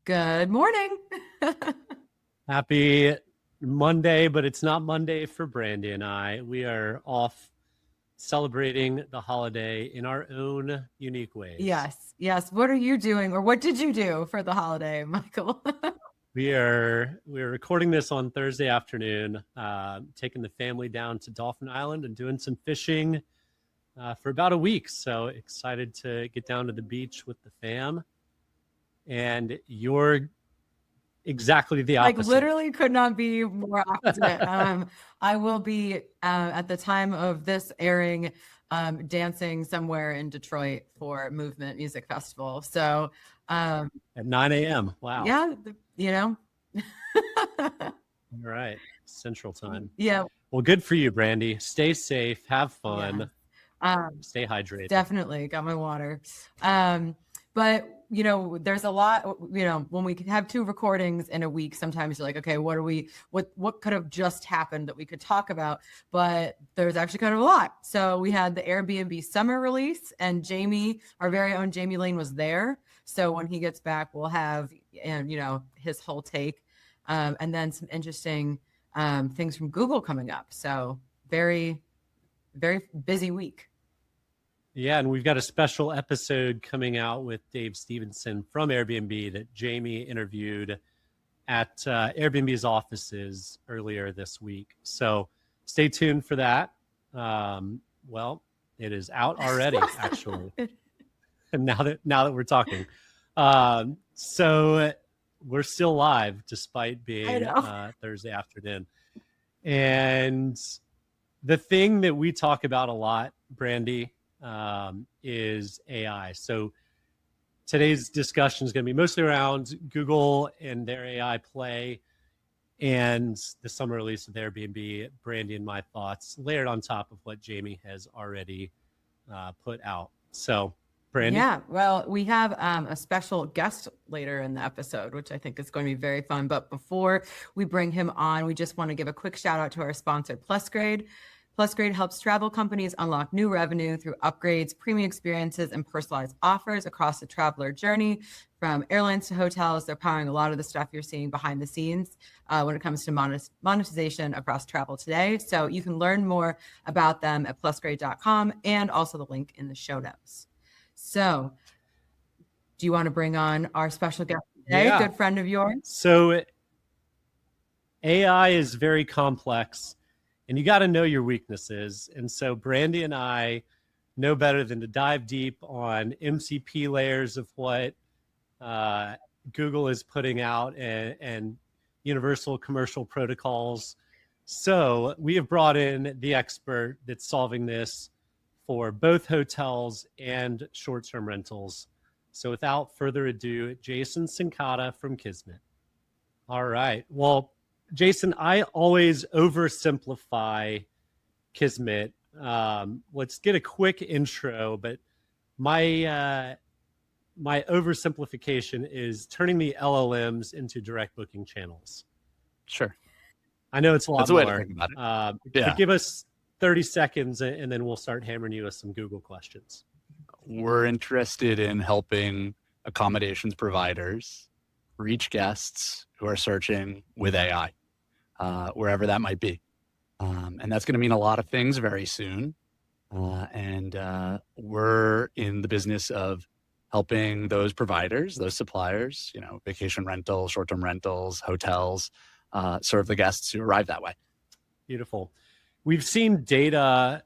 Good morning. Happy Monday, but it's not Monday for Brandy and I. We are off celebrating the holiday in our own unique ways. Yes. What are you doing, or what did you do for the holiday, Michael? We are recording this on Thursday afternoon, taking the family down to Dolphin Island and doing some fishing for about a week. So excited to get down to the beach with the fam. And you're exactly the opposite. Like literally could not be more opposite. I will be at the time of this airing dancing somewhere in Detroit for Movement Music Festival. So at 9 a.m. Wow. Yeah, you know. All right. Central time. Yeah. Well, good for you, Brandy. Stay safe. Have fun. Stay hydrated. Definitely. Got my water. But there's a lot, when we can have two recordings in a week, sometimes you're like, okay, what could have just happened that we could talk about? But there's actually kind of a lot. So we had the Airbnb summer release, and Jamie, our very own Jamie Lane, was there. So when he gets back, we'll have, his whole take, and then some interesting things from Google coming up. So very, very busy week. Yeah, and we've got a special episode coming out with Dave Stevenson from Airbnb that Jamie interviewed at Airbnb's offices earlier this week. So stay tuned for that. Well, it is out already, actually. And now that we're talking, so we're still live despite being Thursday afternoon. And the thing that we talk about a lot, Brandy, is AI. So today's discussion is going to be mostly around Google and their AI play and the summer release of Airbnb, Brandy and my thoughts layered on top of what Jamie has already put out. So Brandy? Yeah, well, we have a special guest later in the episode, which I think is going to be very fun. But before we bring him on, we just want to give a quick shout out to our sponsor, PlusGrade. PlusGrade helps travel companies unlock new revenue through upgrades, premium experiences, and personalized offers across the traveler journey. From airlines to hotels, they're powering a lot of the stuff you're seeing behind the scenes when it comes to monetization across travel today. So you can learn more about them at plusgrade.com, and also the link in the show notes. So do you want to bring on our special guest today, good friend of yours? So AI is very complex, and you got to know your weaknesses. And so Brandy and I know better than to dive deep on MCP layers of what Google is putting out and universal commercial protocols. So we have brought in the expert that's solving this for both hotels and short-term rentals. So without further ado, Jason Cincotta from Kismet. All right. Well, Jason, I always oversimplify Kismet. Let's get a quick intro, but my oversimplification is turning the LLMs into direct booking channels. Sure. I know it's a lot That's more. a way to think about it. But give us 30 seconds and then we'll start hammering you with some Google questions. We're interested in helping accommodations providers reach guests who are searching with AI, wherever that might be. And that's going to mean a lot of things very soon. And we're in the business of helping those providers, those suppliers, vacation rentals, short-term rentals, hotels, serve the guests who arrive that way. Beautiful. We've seen data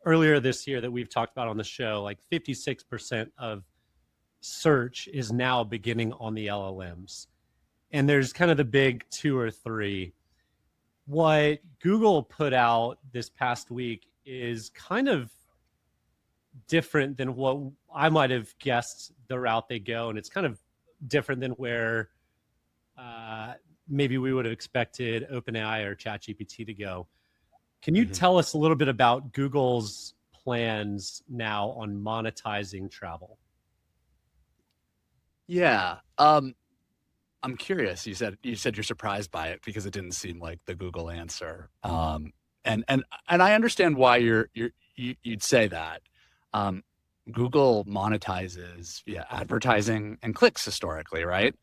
earlier this year that we've talked about on the show, like 56% of search is now beginning on the LLMs. And there's kind of the big 2 or 3. What Google put out this past week is kind of different than what I might have guessed the route they go. And it's kind of different than where maybe we would have expected OpenAI or ChatGPT to go. Can you tell us a little bit about Google's plans now on monetizing travel? Yeah. I'm curious. You said you're surprised by it because it didn't seem like the Google answer. And I understand why you'd say that. Google monetizes via advertising and clicks historically, right?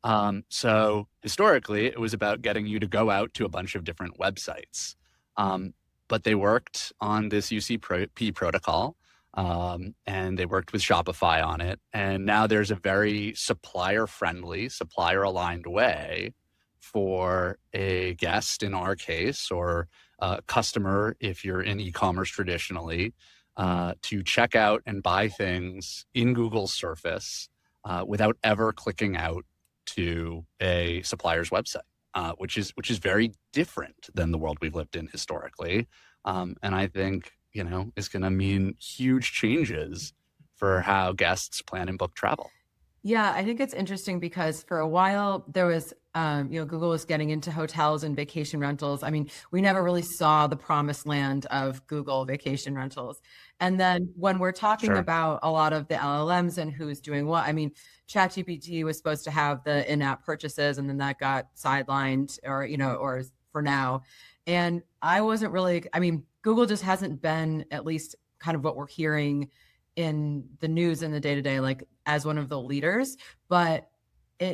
So historically, it was about getting you to go out to a bunch of different websites. But they worked on this UCP protocol, and they worked with Shopify on it. And now there's a very supplier-friendly, supplier-aligned way for a guest, in our case, or a customer, if you're in e-commerce traditionally, to check out and buy things in Google's surface without ever clicking out to a supplier's website, which is very different than the world we've lived in historically, and I think is going to mean huge changes for how guests plan and book travel. Yeah, I think it's interesting because for a while there was, Google was getting into hotels and vacation rentals. I mean, we never really saw the promised land of Google vacation rentals. And then when we're talking Sure. about a lot of the LLMs and who's doing what, I mean, ChatGPT was supposed to have the in-app purchases, and then that got sidelined, or for now. And I wasn't really, I mean, Google just hasn't been, at least kind of what we're hearing in the news in the day-to-day, like as one of the leaders. But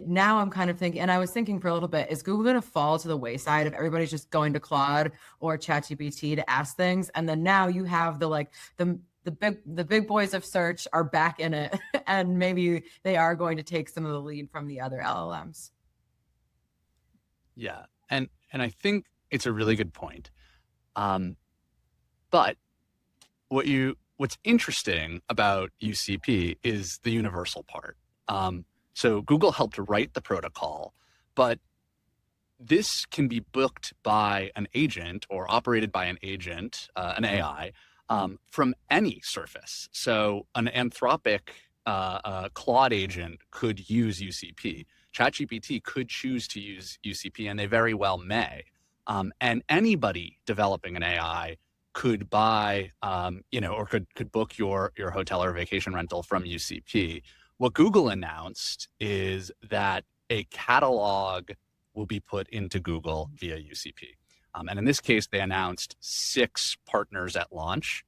now I'm kind of thinking, and I was thinking for a little bit, is Google going to fall to the wayside if everybody's just going to Claude or ChatGPT to ask things? And then now you have the big boys of search are back in it, and maybe they are going to take some of the lead from the other LLMs. Yeah, and I think it's a really good point. But what's interesting about UCP is the universal part. So Google helped write the protocol, but this can be booked by an agent or operated by an agent, an AI, from any surface. So an Anthropic Claude agent could use UCP. ChatGPT could choose to use UCP, and they very well may. And anybody developing an AI could buy, or could book your hotel or vacation rental from UCP. What Google announced is that a catalog will be put into Google via UCP. And in this case, they announced 6 partners at launch.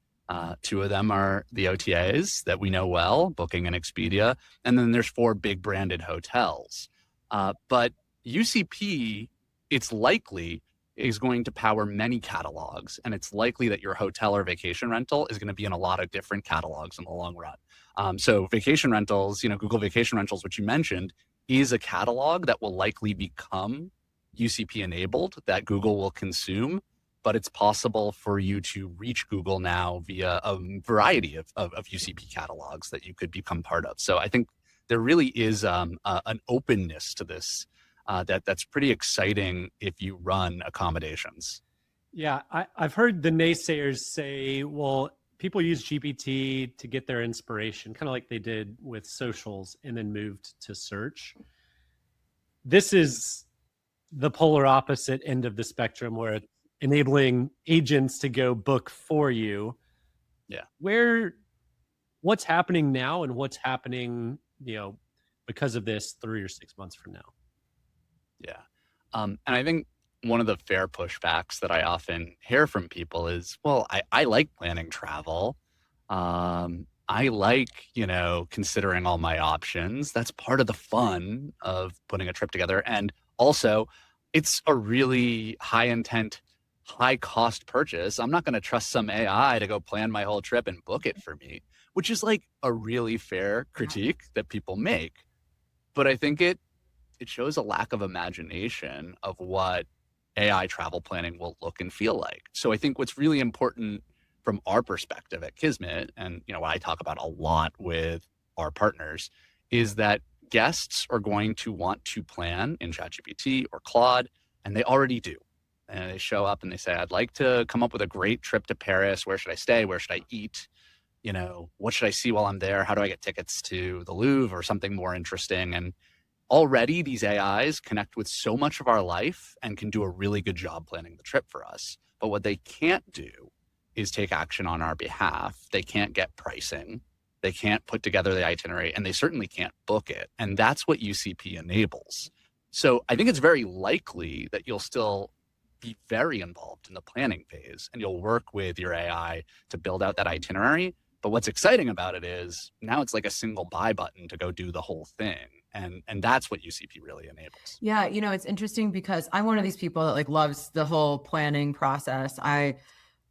2 of them are the OTAs that we know well, Booking and Expedia. And then there's 4 big branded hotels. But UCP, it's likely, is going to power many catalogs, and it's likely that your hotel or vacation rental is going to be in a lot of different catalogs in the long run. So vacation rentals, Google Vacation Rentals, which you mentioned, is a catalog that will likely become UCP enabled, that Google will consume, but it's possible for you to reach Google now via a variety of UCP catalogs that you could become part of. So I think there really is an openness to this that's pretty exciting if you run accommodations. Yeah, I've heard the naysayers say, well, people use GPT to get their inspiration, kind of like they did with socials and then moved to search. This is the polar opposite end of the spectrum, where it's enabling agents to go book for you. Yeah. What's happening now and what's happening, because of this 3 or 6 months from now? Yeah. And I think one of the fair pushbacks that I often hear from people is, well, I like planning travel. I like, considering all my options. That's part of the fun of putting a trip together. And also, it's a really high intent, high cost purchase. I'm not going to trust some AI to go plan my whole trip and book it for me, which is like a really fair critique that people make. But I think it shows a lack of imagination of what AI travel planning will look and feel like. So I think what's really important from our perspective at Kismet, and what I talk about a lot with our partners, is that guests are going to want to plan in ChatGPT or Claude, and they already do. And they show up and they say, I'd like to come up with a great trip to Paris. Where should I stay? Where should I eat? What should I see while I'm there? How do I get tickets to the Louvre or something more interesting? And already these AIs connect with so much of our life and can do a really good job planning the trip for us. But what they can't do is take action on our behalf. They can't get pricing. They can't put together the itinerary, and they certainly can't book it. And that's what UCP enables. So I think it's very likely that you'll still be very involved in the planning phase, and you'll work with your AI to build out that itinerary. But what's exciting about it is now it's like a single buy button to go do the whole thing. And that's what UCP really enables. Yeah, it's interesting because I'm one of these people that like loves the whole planning process. I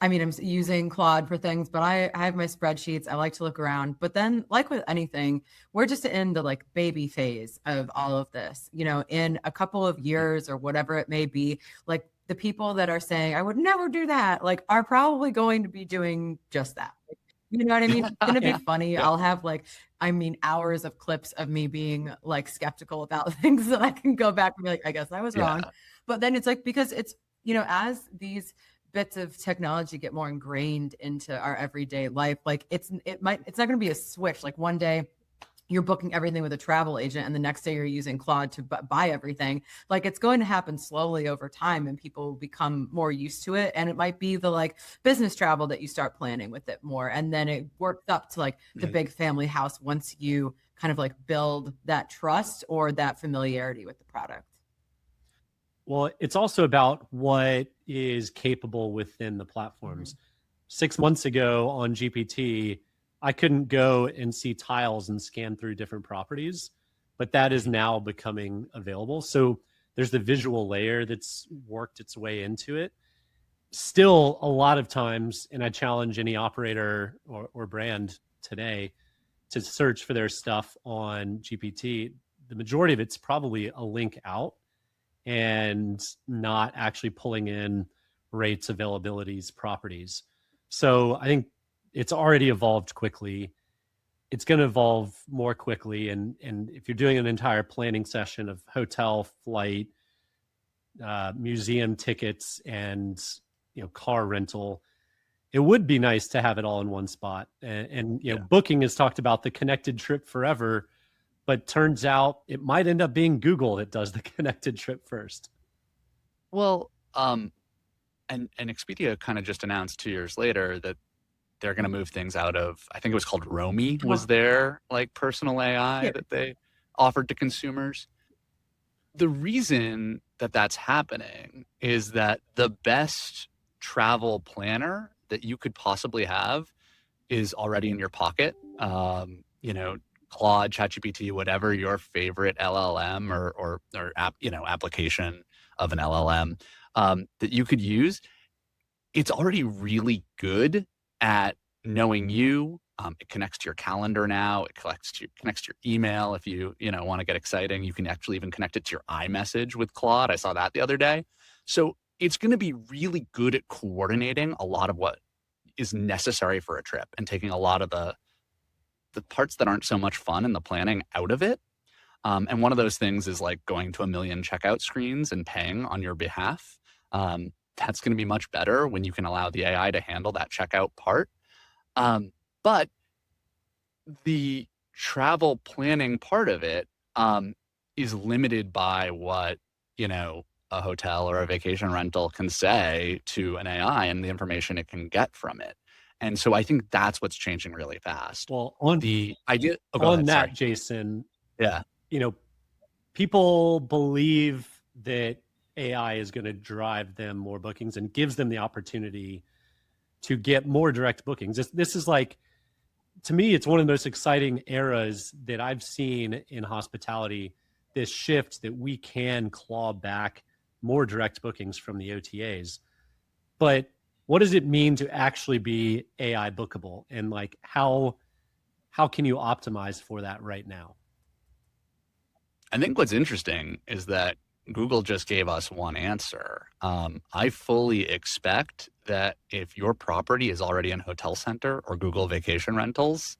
mean, I'm using Claude for things, but I have my spreadsheets. I like to look around. But then, like with anything, we're just in the like baby phase of all of this. In a couple of years or whatever it may be, like the people that are saying, I would never do that, like are probably going to be doing just that. You know what I mean? It's going to be funny. Yeah. I'll have hours of clips of me being like skeptical about things that I can go back and be like, I guess I was wrong. But then it's like, because it's, as these bits of technology get more ingrained into our everyday life, like it's not going to be a switch. Like one day you're booking everything with a travel agent and the next day you're using Claude to buy everything. Like it's going to happen slowly over time and people will become more used to it. And it might be the like business travel that you start planning with it more. And then it works up to like the big family house once you kind of like build that trust or that familiarity with the product. Well, it's also about what is capable within the platforms. 6 months ago on GPT, I couldn't go and see tiles and scan through different properties, but that is now becoming available. So there's the visual layer that's worked its way into it. Still, a lot of times, and I challenge any operator or brand today to search for their stuff on GPT, the majority of it's probably a link out and not actually pulling in rates, availabilities, properties. So I think it's already evolved quickly. It's going to evolve more quickly. And if you're doing an entire planning session of hotel, flight, museum tickets, and car rental, it would be nice to have it all in one spot. And Booking has talked about the connected trip forever, but turns out it might end up being Google that does the connected trip first. Well, and Expedia kind of just announced 2 years later that they're going to move things out of, I think it was called Romy, was their like personal AI that they offered to consumers. The reason that that's happening is that the best travel planner that you could possibly have is already in your pocket. Claude, ChatGPT, whatever your favorite LLM or application of an LLM that you could use, it's already really good at knowing you. It connects to your calendar now. It connects to your email. If you want to get exciting, you can actually even connect it to your iMessage with Claude. I saw that the other day. So it's going to be really good at coordinating a lot of what is necessary for a trip and taking a lot of the parts that aren't so much fun in the planning out of it. And one of those things is like going to 1 million checkout screens and paying on your behalf. That's going to be much better when you can allow the AI to handle that checkout part. But the travel planning part of it is limited by what, a hotel or a vacation rental can say to an AI and the information it can get from it. And so I think that's what's changing really fast. Well, on the idea on that, Jason, people believe that AI is going to drive them more bookings and gives them the opportunity to get more direct bookings. This is like, to me, it's one of the most exciting eras that I've seen in hospitality, this shift that we can claw back more direct bookings from the OTAs. But what does it mean to actually be AI bookable? And like, how can you optimize for that right now? I think what's interesting is that Google just gave us one answer. I fully expect that if your property is already in Hotel Center or Google Vacation Rentals,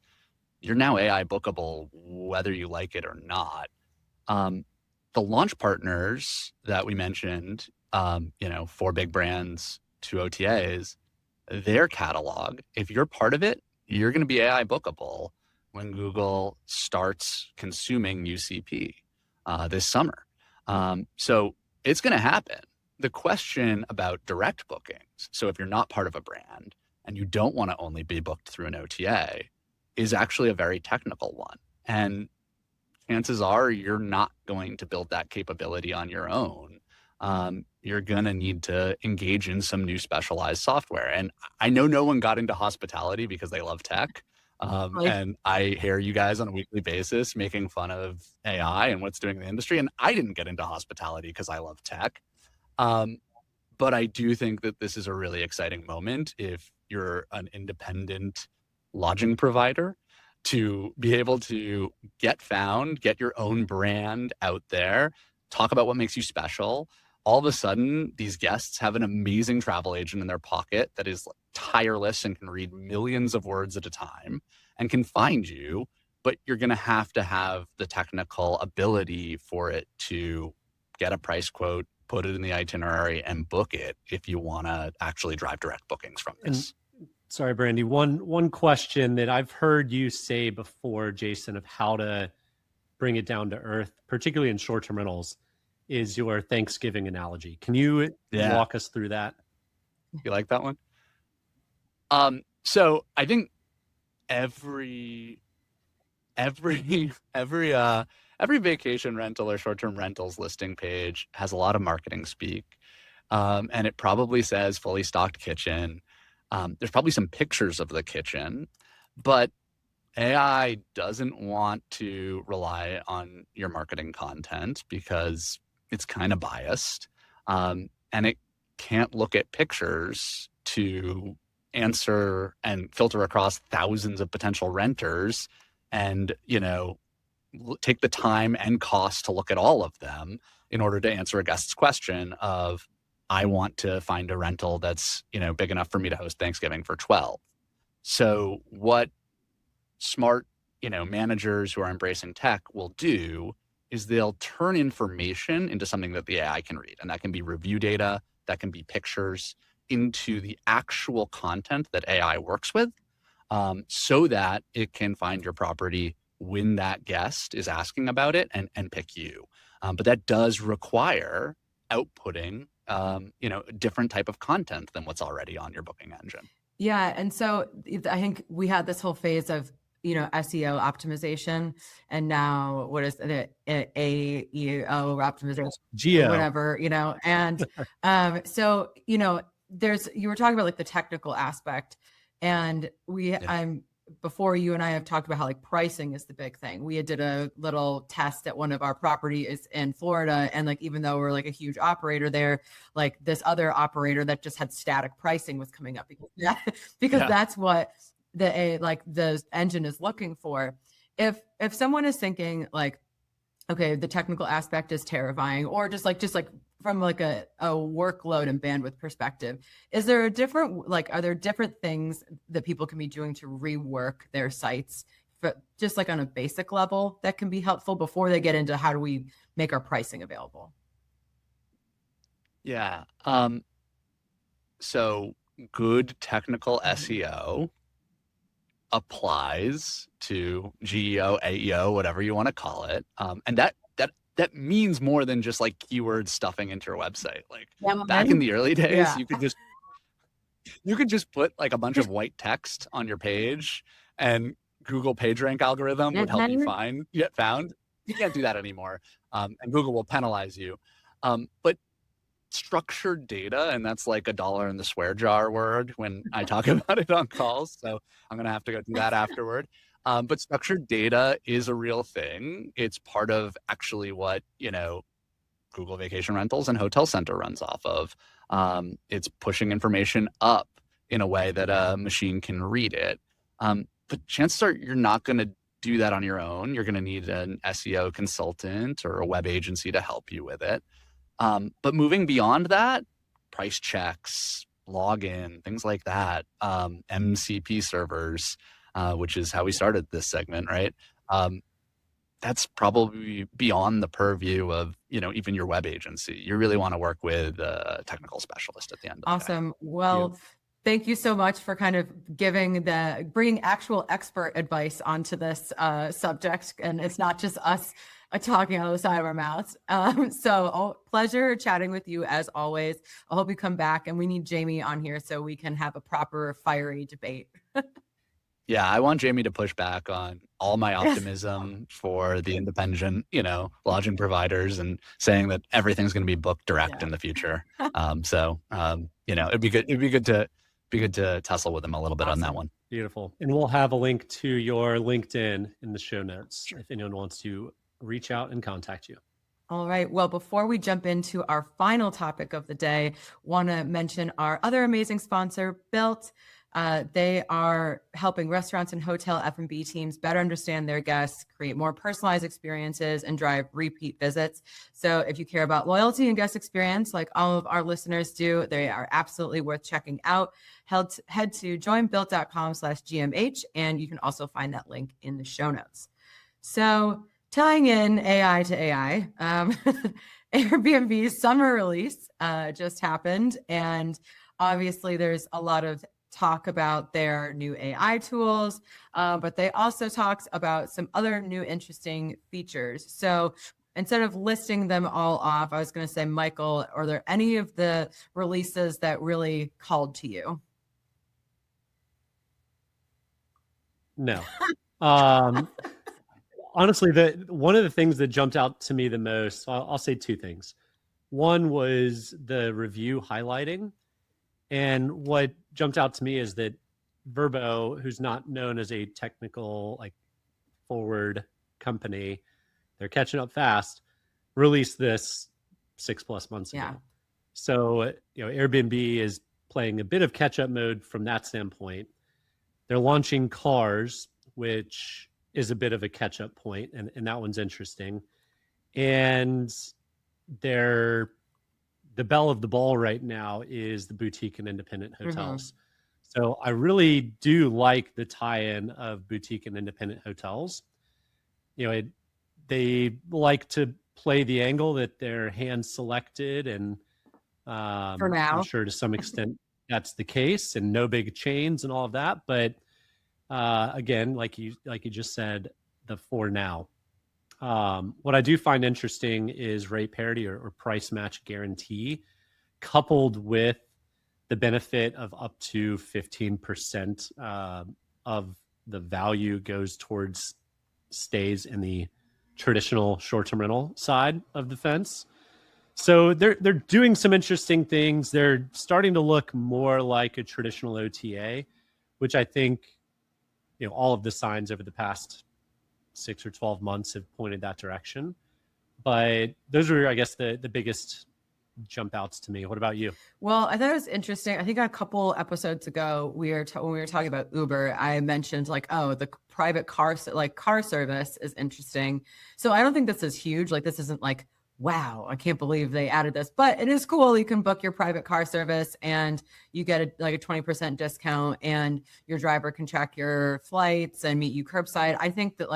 you're now AI bookable, whether you like it or not. The launch partners that we mentioned, 4 big brands, 2 OTAs, their catalog, if you're part of it, you're going to be AI bookable when Google starts consuming UCP this summer. So it's going to happen. The question about direct bookings, so if you're not part of a brand and you don't want to only be booked through an OTA, is actually a very technical one. And chances are you're not going to build that capability on your own. You're going to need to engage in some new specialized software. And I know no one got into hospitality because they love tech. Right. And I hear you guys on a weekly basis making fun of AI and what's doing in the industry. And I didn't get into hospitality because I love tech. But I do think that this is a really exciting moment if you're an independent lodging provider to be able to get found, get your own brand out there, talk about what makes you special. All of a sudden, these guests have an amazing travel agent in their pocket that is tireless and can read millions of words at a time and can find you, but you're going to have the technical ability for it to get a price quote, put it in the itinerary, and book it if you want to actually drive direct bookings from this. Sorry, Brandy. One question that I've heard you say before, Jason, of how to bring it down to earth, particularly in short-term rentals, is your Thanksgiving analogy. Can you walk us through that? You like that one? So I think every vacation rental or short-term rentals listing page has a lot of marketing speak. And it probably says fully stocked kitchen. There's probably some pictures of the kitchen, but AI doesn't want to rely on your marketing content because it's kind of biased. And it can't look at pictures to answer and filter across thousands of potential renters and, take the time and cost to look at all of them in order to answer a guest's question of, I want to find a rental that's, big enough for me to host Thanksgiving for 12. So what smart, managers who are embracing tech will do is they'll turn information into something that the AI can read. And that can be review data, that can be pictures, into the actual content that AI works with, so that it can find your property when that guest is asking about it and pick you. But that does require outputting, a different type of content than what's already on your booking engine. Yeah. And so I think we had this whole phase of, SEO optimization, and now what is it? AEO optimization, Geo, whatever, and so, you were talking about like the technical aspect, and before you and I have talked about how like pricing is the big thing. We did a little test at one of our properties in Florida. And like, even though we're like a huge operator there, like this other operator that just had static pricing was coming up because that's what the engine is looking for. If someone is thinking like, okay, the technical aspect is terrifying, or just like from like a workload and bandwidth perspective, is there are there different things that people can be doing to rework their sites, but just like on a basic level that can be helpful before they get into how do we make our pricing available? Yeah. So good technical SEO applies to GEO, AEO, whatever you want to call it. And that means more than just like keyword stuffing into your website. Like back in the early days, you could just put like a bunch of white text on your page and Google PageRank algorithm would help you get found. You can't do that anymore. And Google will penalize you. But structured data, and that's like $1 in the swear jar word when I talk about it on calls. So I'm going to have to go do that afterward. But structured data is a real thing. It's part of actually what, Google Vacation Rentals and Hotel Center runs off of. It's pushing information up in a way that a machine can read it. But chances are you're not going to do that on your own. You're going to need an SEO consultant or a web agency to help you with it. But moving beyond that, price checks, login, things like that, MCP servers, which is how we started this segment, right? That's probably beyond the purview of, even your web agency. You really want to work with a technical specialist at the end of the day. Awesome. Well, thank you so much for kind of bringing actual expert advice onto this subject. And it's not just us talking out of the side of our mouths. So pleasure chatting with you as always. I hope you come back, and we need Jamie on here so we can have a proper fiery debate. Yeah, I want Jamie to push back on all my optimism for the independent, lodging providers and saying that everything's going to be booked direct in the future. It'd be good to tussle with him a little bit on that one. Beautiful. And we'll have a link to your LinkedIn in the show notes if anyone wants to reach out and contact you. All right. Well, before we jump into our final topic of the day, want to mention our other amazing sponsor, Built. They are helping restaurants and hotel F&B teams better understand their guests, create more personalized experiences, and drive repeat visits. So if you care about loyalty and guest experience, like all of our listeners do, they are absolutely worth checking out. Head to joinbuilt.com/GMH, and you can also find that link in the show notes. So tying in AI to AI, Airbnb's summer release just happened. And obviously there's a lot of talk about their new AI tools, but they also talked about some other new interesting features. So instead of listing them all off, I was going to say, Michael, are there any of the releases that really called to you? No. Honestly, one of the things that jumped out to me the most, I'll say two things. One was the review highlighting. And what jumped out to me is that Vrbo, who's not known as a technical, like, forward company, they're catching up fast, released this 6+ months ago. Yeah. So, Airbnb is playing a bit of catch-up mode from that standpoint. They're launching cars, which is a bit of a catch-up point, and that one's interesting. And the belle of the ball right now is the boutique and independent hotels. Mm-hmm. So I really do like the tie-in of boutique and independent hotels. They like to play the angle that they're hand-selected, and for now, I'm sure to some extent that's the case, and no big chains and all of that. But again, like you just said, the for now. What I do find interesting is rate parity or price match guarantee, coupled with the benefit of up to 15% of the value goes towards stays in the traditional short-term rental side of the fence. So they're doing some interesting things. They're starting to look more like a traditional OTA, which I think, all of the signs over the past 6 or 12 months have pointed that direction. But those were, I guess, the biggest jump outs to me. What about you? Well, I thought it was interesting. I think a couple episodes ago, when we were talking about Uber, I mentioned the private car service is interesting. So I don't think this is huge. This isn't wow, I can't believe they added this, but it is cool. You can book your private car service and you get a 20% discount, and your driver can track your flights and meet you curbside. I think that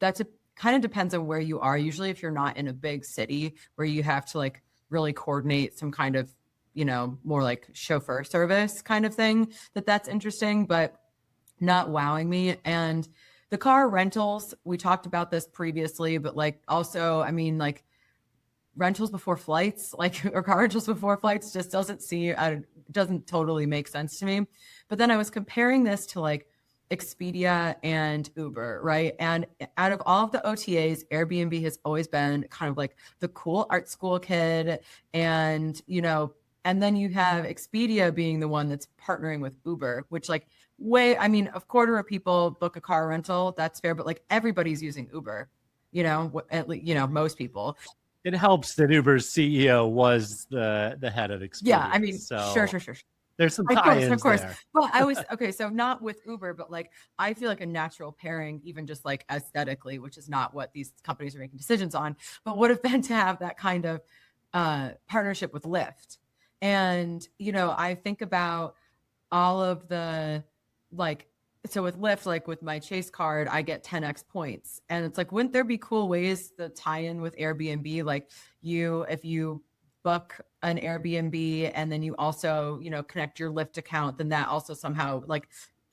that's kind of depends on where you are. Usually if you're not in a big city where you have to really coordinate some kind of, more like chauffeur service kind of thing, that's interesting, but not wowing me. And the car rentals, we talked about this previously, but also, rentals before flights, or car rentals before flights just doesn't totally make sense to me. But then I was comparing this to Expedia and Uber, right? And out of all of the OTAs, Airbnb has always been kind of the cool art school kid. And, and then you have Expedia being the one that's partnering with Uber, which a quarter of people book a car rental. That's fair. But everybody's using Uber, most people. It helps that Uber's CEO was the head of Expedia. Yeah, sure. There's some tie-ins of course. there. Well, I was okay. So not with Uber, but I feel like a natural pairing, even just aesthetically, which is not what these companies are making decisions on, but would have been to have that kind of partnership with Lyft. And I think about all of the so with Lyft, with my Chase card, I get 10x points. And it's wouldn't there be cool ways to tie in with Airbnb? If you book an Airbnb and then you also, connect your Lyft account, then that also somehow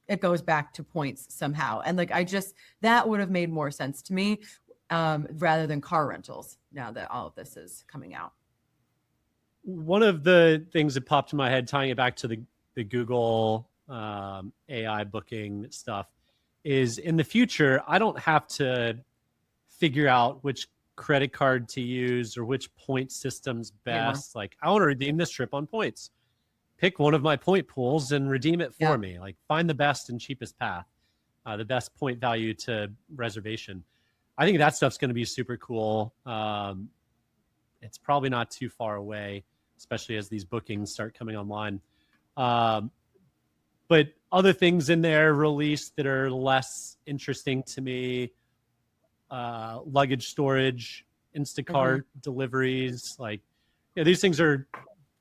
it goes back to points somehow. And that would have made more sense to me rather than car rentals now that all of this is coming out. One of the things that popped in my head, tying it back to the Google AI booking stuff, is in the future, I don't have to figure out which credit card to use or which point system's best. I want to redeem this trip on points. pick one of my point pools and redeem it for Yeah. me. Like find the best and cheapest path, the best point value to reservation. I think that stuff's going to be super cool. It's probably not too far away, especially as these bookings start coming online. But other things in there released that are less interesting to me, luggage storage, Instacart deliveries, like, you know, these things are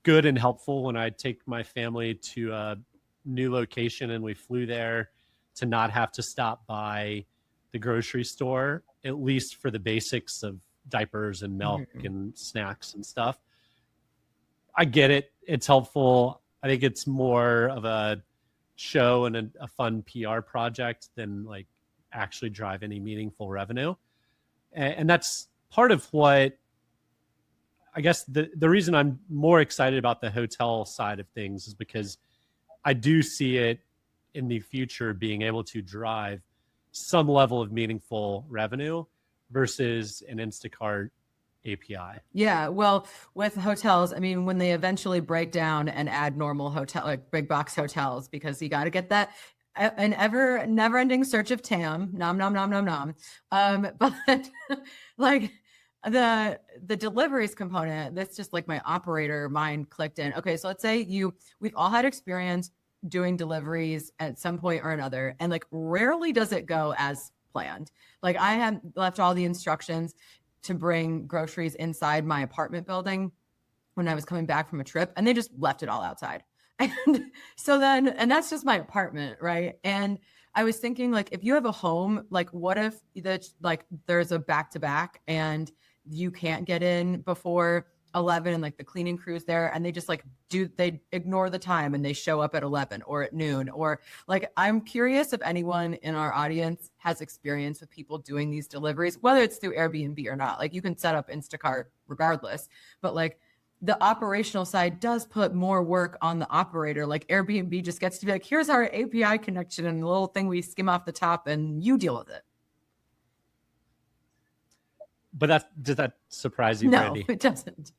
good and helpful when I take my family to a new location and we flew there, to not have to stop by the grocery store, at least for the basics of diapers and milk and snacks and stuff. I get it. It's helpful. I think it's more of a show and a fun PR project than like actually drive any meaningful revenue. And that's part of what, I guess the reason I'm more excited about the hotel side of things is because I do see it in the future being able to drive some level of meaningful revenue versus an Instacart API. Yeah, well, with hotels, I mean, when they eventually break down and add normal hotel, like big box hotels, because you got to get that an never-ending search of TAM, nom nom nom nom nom. But like the deliveries component, that's just like my operator mind clicked in. Okay, so let's say we've all had experience doing deliveries at some point or another, and like rarely does it go as planned. Like I had left all the instructions to bring groceries inside my apartment building when I was coming back from a trip, and they just left it all outside. And so then, and that's just my apartment, right? And I was thinking, like, if you have a home, like, what if there's a back-to-back and you can't get in before 11 and like the cleaning crew's there and they just like they ignore the time and they show up at 11 or at noon, or like, I'm curious if anyone in our audience has experience with people doing these deliveries, whether it's through Airbnb or not. Like you can set up Instacart regardless, but like the operational side does put more work on the operator. Like Airbnb just gets to be like, here's our API connection and the little thing we skim off the top and you deal with it. But did that surprise you, No, Brandy? it doesn't.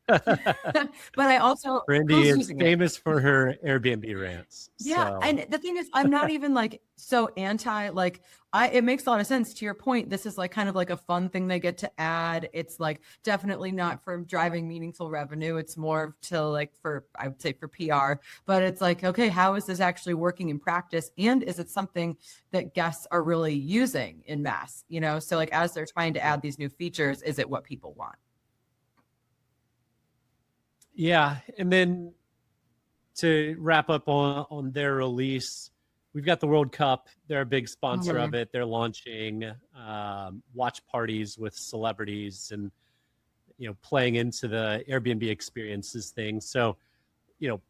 But I also, Brandy is famous for her Airbnb rants. Yeah. So. And the thing is, I'm not even like so anti, like it makes a lot of sense to your point. This is like kind of like a fun thing they get to add. It's like definitely not for driving meaningful revenue. It's more to like I would say for PR, but it's like, okay, how is this actually working in practice? And is it something that guests are really using in mass? You know, so like as they're trying to add these new features, is it what people want? Yeah, and then to wrap up on their release, we've got the World Cup. They're a big sponsor of it. They're launching watch parties with celebrities and, you know, playing into the Airbnb experiences thing. So, you know,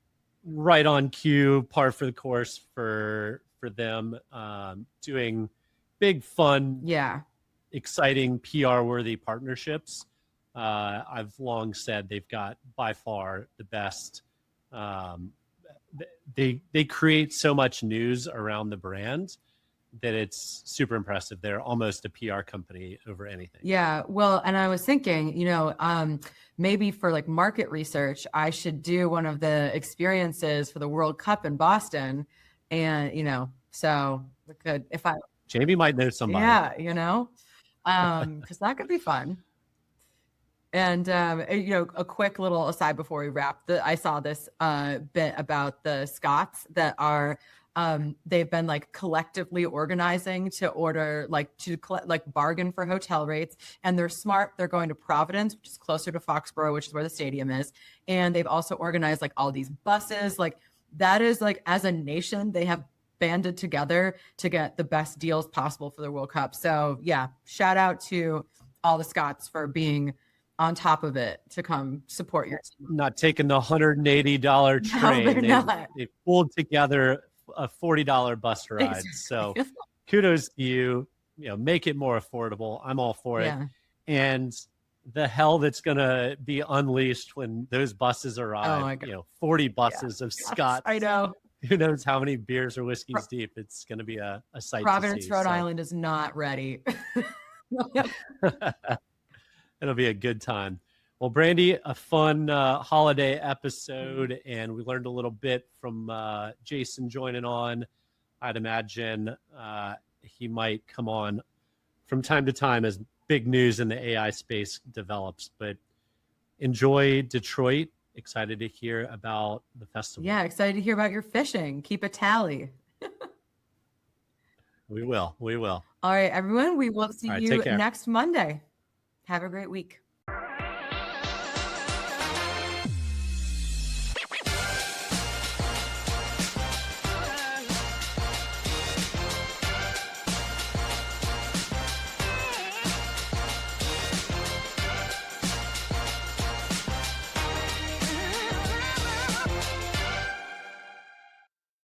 right on cue, par for the course for them, doing big, fun, exciting PR-worthy partnerships. I've long said they've got by far the best. They create so much news around the brand that it's super impressive. They're almost a PR company over anything. Yeah, well, and I was thinking, you know, maybe for like market research, I should do one of the experiences for the World Cup in Boston, and you know, so we could Jamie might know somebody. Yeah, you know, because that could be fun. And, you know, a quick little aside before we wrap, I saw this bit about the Scots that are, they've been like collectively organizing to order, like to bargain for hotel rates. And they're smart. They're going to Providence, which is closer to Foxborough, which is where the stadium is. And they've also organized like all these buses. Like that is like, as a nation, they have banded together to get the best deals possible for the World Cup. So yeah, shout out to all the Scots for being on top of it to come support your team. Not taking the $180 train. No, they pulled together a $40 bus ride. Exactly. So kudos to you. You know, make it more affordable. I'm all for it. And the hell that's going to be unleashed when those buses arrive, you know, 40 buses of Scots. I know. Who knows how many beers or whiskeys deep. It's going to be a sight Providence, to see. Rhode Island is not ready. It'll be a good time. Well, Brandy, a fun holiday episode, and we learned a little bit from Jason joining on. I'd imagine he might come on from time to time as big news in the AI space develops. But enjoy Detroit. Excited to hear about the festival. Yeah, excited to hear about your fishing. Keep a tally. We will. All right, everyone. We will see you take care. next Monday. Have a great week.